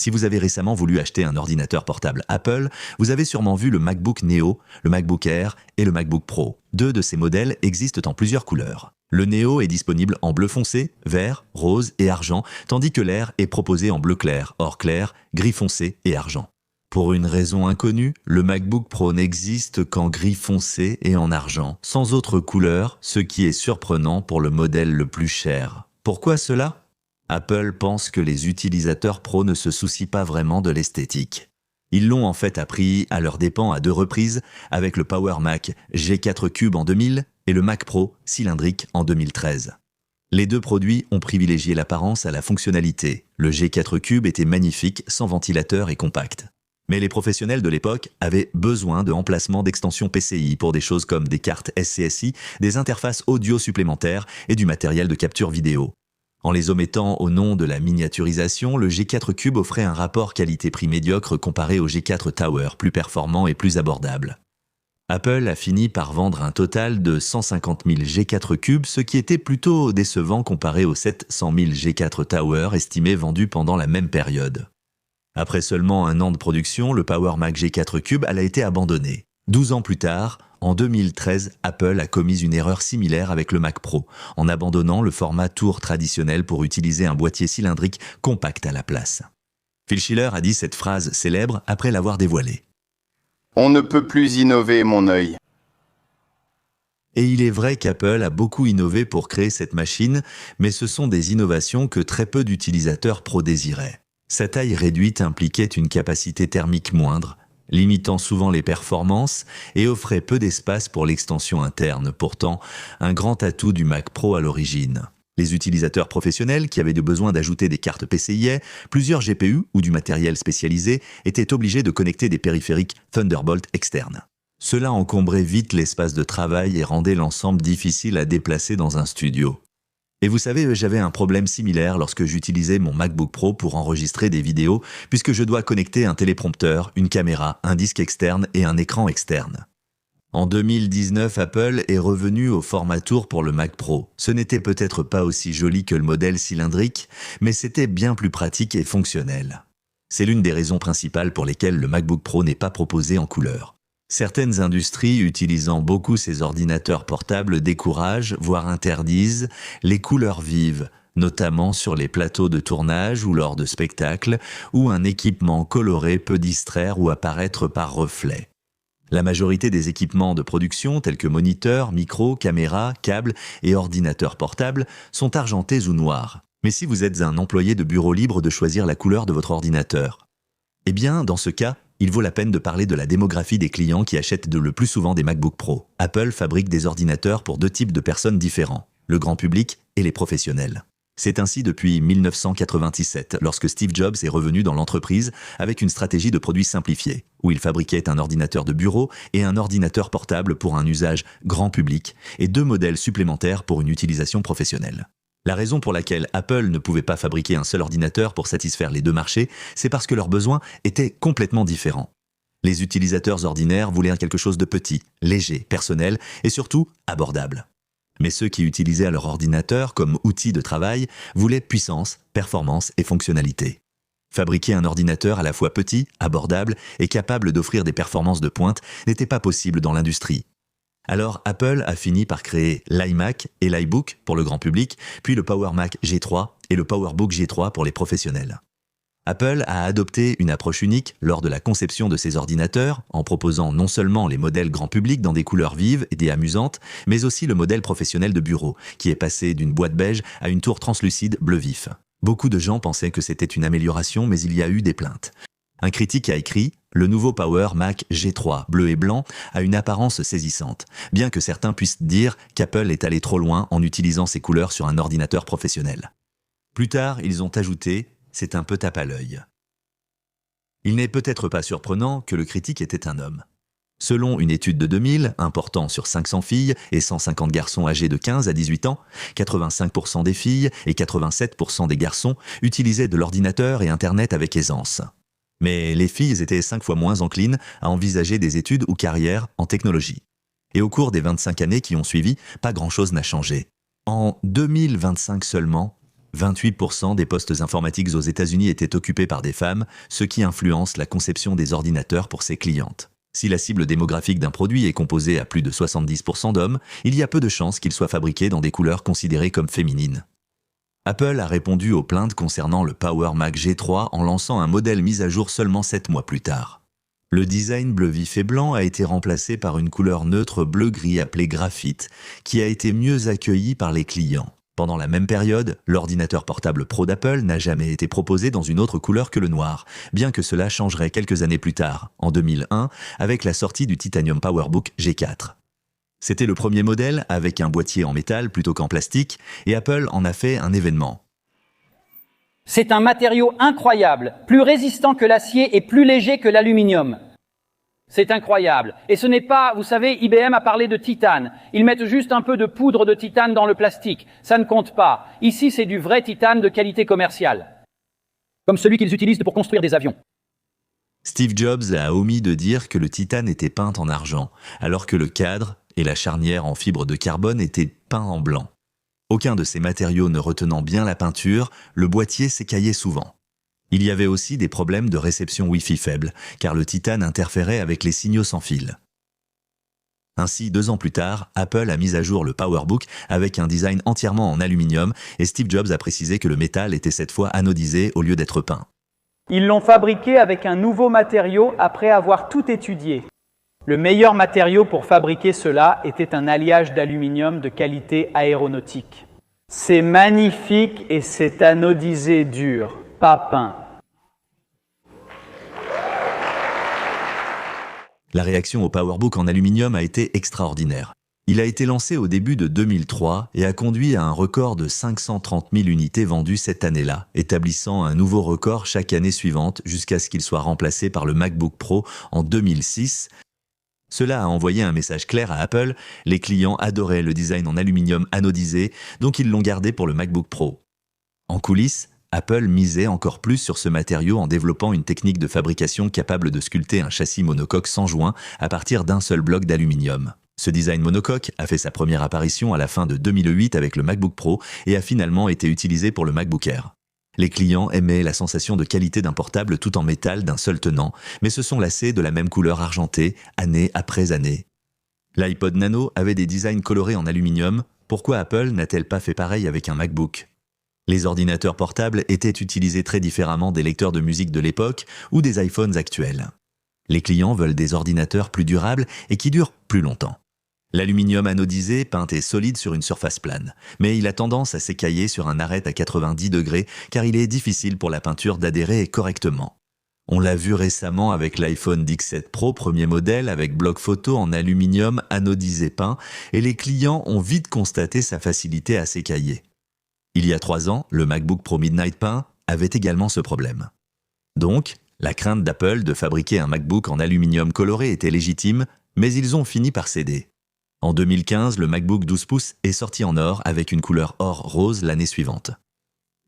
Si vous avez récemment voulu acheter un ordinateur portable Apple, vous avez sûrement vu le MacBook Neo, le MacBook Air et le MacBook Pro. Deux de ces modèles existent en plusieurs couleurs. Le Neo est disponible en bleu foncé, vert, rose et argent, tandis que l'Air est proposé en bleu clair, or clair, gris foncé et argent. Pour une raison inconnue, le MacBook Pro n'existe qu'en gris foncé et en argent, sans autre couleur, ce qui est surprenant pour le modèle le plus cher. Pourquoi cela ? Apple pense que les utilisateurs pro ne se soucient pas vraiment de l'esthétique. Ils l'ont en fait appris à leurs dépens à 2 reprises avec le Power Mac G4 Cube en 2000 et le Mac Pro cylindrique en 2013. Les deux produits ont privilégié l'apparence à la fonctionnalité. Le G4 Cube était magnifique, sans ventilateur et compact. Mais les professionnels de l'époque avaient besoin de emplacements d'extensions PCI pour des choses comme des cartes SCSI, des interfaces audio supplémentaires et du matériel de capture vidéo. En les omettant au nom de la miniaturisation, le G4 Cube offrait un rapport qualité-prix médiocre comparé au G4 Tower, plus performant et plus abordable. Apple a fini par vendre un total de 150 000 G4 Cube, ce qui était plutôt décevant comparé aux 700 000 G4 Tower estimés vendus pendant la même période. Après seulement 1 an de production, le Power Mac G4 Cube a été abandonné. 12 ans plus tard, en 2013, Apple a commis une erreur similaire avec le Mac Pro, en abandonnant le format tour traditionnel pour utiliser un boîtier cylindrique compact à la place. Phil Schiller a dit cette phrase célèbre après l'avoir dévoilée. « On ne peut plus innover, mon œil. » Et il est vrai qu'Apple a beaucoup innové pour créer cette machine, mais ce sont des innovations que très peu d'utilisateurs pro désiraient. Sa taille réduite impliquait une capacité thermique moindre, limitant souvent les performances et offrait peu d'espace pour l'extension interne, pourtant un grand atout du Mac Pro à l'origine. Les utilisateurs professionnels qui avaient besoin d'ajouter des cartes PCIe, plusieurs GPU ou du matériel spécialisé étaient obligés de connecter des périphériques Thunderbolt externes. Cela encombrait vite l'espace de travail et rendait l'ensemble difficile à déplacer dans un studio. Et vous savez, j'avais un problème similaire lorsque j'utilisais mon MacBook Pro pour enregistrer des vidéos, puisque je dois connecter un téléprompteur, une caméra, un disque externe et un écran externe. En 2019, Apple est revenu au format tour pour le Mac Pro. Ce n'était peut-être pas aussi joli que le modèle cylindrique, mais c'était bien plus pratique et fonctionnel. C'est l'une des raisons principales pour lesquelles le MacBook Pro n'est pas proposé en couleur. Certaines industries utilisant beaucoup ces ordinateurs portables découragent, voire interdisent, les couleurs vives, notamment sur les plateaux de tournage ou lors de spectacles, où un équipement coloré peut distraire ou apparaître par reflet. La majorité des équipements de production, tels que moniteurs, micros, caméras, câbles et ordinateurs portables, sont argentés ou noirs. Mais si vous êtes un employé de bureau libre de choisir la couleur de votre ordinateur, eh bien, dans ce cas, il vaut la peine de parler de la démographie des clients qui achètent le plus souvent des MacBook Pro. Apple fabrique des ordinateurs pour 2 types de personnes différents, le grand public et les professionnels. C'est ainsi depuis 1997, lorsque Steve Jobs est revenu dans l'entreprise avec une stratégie de produits simplifiée, où il fabriquait un ordinateur de bureau et un ordinateur portable pour un usage grand public, et 2 modèles supplémentaires pour une utilisation professionnelle. La raison pour laquelle Apple ne pouvait pas fabriquer un seul ordinateur pour satisfaire les 2 marchés, c'est parce que leurs besoins étaient complètement différents. Les utilisateurs ordinaires voulaient quelque chose de petit, léger, personnel et surtout abordable. Mais ceux qui utilisaient leur ordinateur comme outil de travail voulaient puissance, performance et fonctionnalité. Fabriquer un ordinateur à la fois petit, abordable et capable d'offrir des performances de pointe n'était pas possible dans l'industrie. Alors Apple a fini par créer l'iMac et l'iBook pour le grand public, puis le Power Mac G3 et le PowerBook G3 pour les professionnels. Apple a adopté une approche unique lors de la conception de ses ordinateurs, en proposant non seulement les modèles grand public dans des couleurs vives et amusantes, mais aussi le modèle professionnel de bureau, qui est passé d'une boîte beige à une tour translucide bleu vif. Beaucoup de gens pensaient que c'était une amélioration, mais il y a eu des plaintes. Un critique a écrit « Le nouveau Power Mac G3, bleu et blanc, a une apparence saisissante, bien que certains puissent dire qu'Apple est allé trop loin en utilisant ces couleurs sur un ordinateur professionnel. » Plus tard, ils ont ajouté « C'est un peu tape à l'œil ». Il n'est peut-être pas surprenant que le critique était un homme. Selon une étude de 2000, portant sur 500 filles et 150 garçons âgés de 15 à 18 ans, 85% des filles et 87% des garçons utilisaient de l'ordinateur et Internet avec aisance. Mais les filles étaient 5 fois moins enclines à envisager des études ou carrières en technologie. Et au cours des 25 années qui ont suivi, pas grand-chose n'a changé. En 2025 seulement, 28% des postes informatiques aux États-Unis étaient occupés par des femmes, ce qui influence la conception des ordinateurs pour ses clientes. Si la cible démographique d'un produit est composée à plus de 70% d'hommes, il y a peu de chances qu'il soit fabriqué dans des couleurs considérées comme féminines. Apple a répondu aux plaintes concernant le Power Mac G3 en lançant un modèle mis à jour seulement 7 mois plus tard. Le design bleu vif et blanc a été remplacé par une couleur neutre bleu-gris appelée graphite, qui a été mieux accueillie par les clients. Pendant la même période, l'ordinateur portable Pro d'Apple n'a jamais été proposé dans une autre couleur que le noir, bien que cela changerait quelques années plus tard, en 2001, avec la sortie du Titanium PowerBook G4. C'était le premier modèle avec un boîtier en métal plutôt qu'en plastique, et Apple en a fait un événement. C'est un matériau incroyable, plus résistant que l'acier et plus léger que l'aluminium. C'est incroyable. Et ce n'est pas, vous savez, IBM a parlé de titane. Ils mettent juste un peu de poudre de titane dans le plastique. Ça ne compte pas. Ici, c'est du vrai titane de qualité commerciale. Comme celui qu'ils utilisent pour construire des avions. Steve Jobs a omis de dire que le titane était peint en argent, alors que le cadre et la charnière en fibre de carbone étaient peints en blanc. Aucun de ces matériaux ne retenant bien la peinture, le boîtier s'écaillait souvent. Il y avait aussi des problèmes de réception Wi-Fi faible, car le titane interférait avec les signaux sans fil. Ainsi, 2 ans plus tard, Apple a mis à jour le PowerBook avec un design entièrement en aluminium et Steve Jobs a précisé que le métal était cette fois anodisé au lieu d'être peint. Ils l'ont fabriqué avec un nouveau matériau après avoir tout étudié. Le meilleur matériau pour fabriquer cela était un alliage d'aluminium de qualité aéronautique. C'est magnifique et c'est anodisé dur, pas peint. La réaction au PowerBook en aluminium a été extraordinaire. Il a été lancé au début de 2003 et a conduit à un record de 530 000 unités vendues cette année-là, établissant un nouveau record chaque année suivante jusqu'à ce qu'il soit remplacé par le MacBook Pro en 2006. Cela a envoyé un message clair à Apple, les clients adoraient le design en aluminium anodisé, donc ils l'ont gardé pour le MacBook Pro. En coulisses, Apple misait encore plus sur ce matériau en développant une technique de fabrication capable de sculpter un châssis monocoque sans joint à partir d'un seul bloc d'aluminium. Ce design monocoque a fait sa première apparition à la fin de 2008 avec le MacBook Pro et a finalement été utilisé pour le MacBook Air. Les clients aimaient la sensation de qualité d'un portable tout en métal d'un seul tenant, mais se sont lassés de la même couleur argentée, année après année. L'iPod Nano avait des designs colorés en aluminium, pourquoi Apple n'a-t-elle pas fait pareil avec un MacBook ? Les ordinateurs portables étaient utilisés très différemment des lecteurs de musique de l'époque ou des iPhones actuels. Les clients veulent des ordinateurs plus durables et qui durent plus longtemps. L'aluminium anodisé peint est solide sur une surface plane, mais il a tendance à s'écailler sur un arête à 90 degrés car il est difficile pour la peinture d'adhérer correctement. On l'a vu récemment avec l'iPhone X7 Pro premier modèle avec bloc photo en aluminium anodisé peint et les clients ont vite constaté sa facilité à s'écailler. Il y a 3 ans, le MacBook Pro Midnight peint avait également ce problème. Donc, la crainte d'Apple de fabriquer un MacBook en aluminium coloré était légitime, mais ils ont fini par céder. En 2015, le MacBook 12 pouces est sorti en or avec une couleur or rose l'année suivante.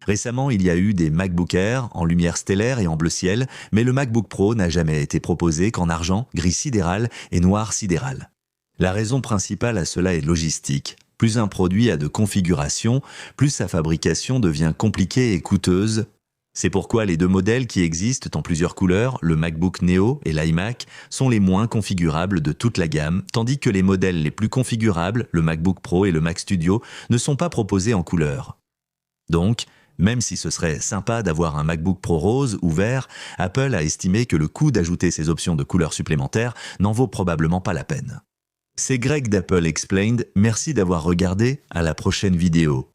Récemment, il y a eu des MacBook Air en lumière stellaire et en bleu ciel, mais le MacBook Pro n'a jamais été proposé qu'en argent, gris sidéral et noir sidéral. La raison principale à cela est logistique. Plus un produit a de configuration, plus sa fabrication devient compliquée et coûteuse. C'est pourquoi les 2 modèles qui existent en plusieurs couleurs, le MacBook Neo et l'iMac, sont les moins configurables de toute la gamme, tandis que les modèles les plus configurables, le MacBook Pro et le Mac Studio, ne sont pas proposés en couleur. Donc, même si ce serait sympa d'avoir un MacBook Pro rose ou vert, Apple a estimé que le coût d'ajouter ces options de couleurs supplémentaires n'en vaut probablement pas la peine. C'est Greg d'Apple Explained, merci d'avoir regardé, à la prochaine vidéo.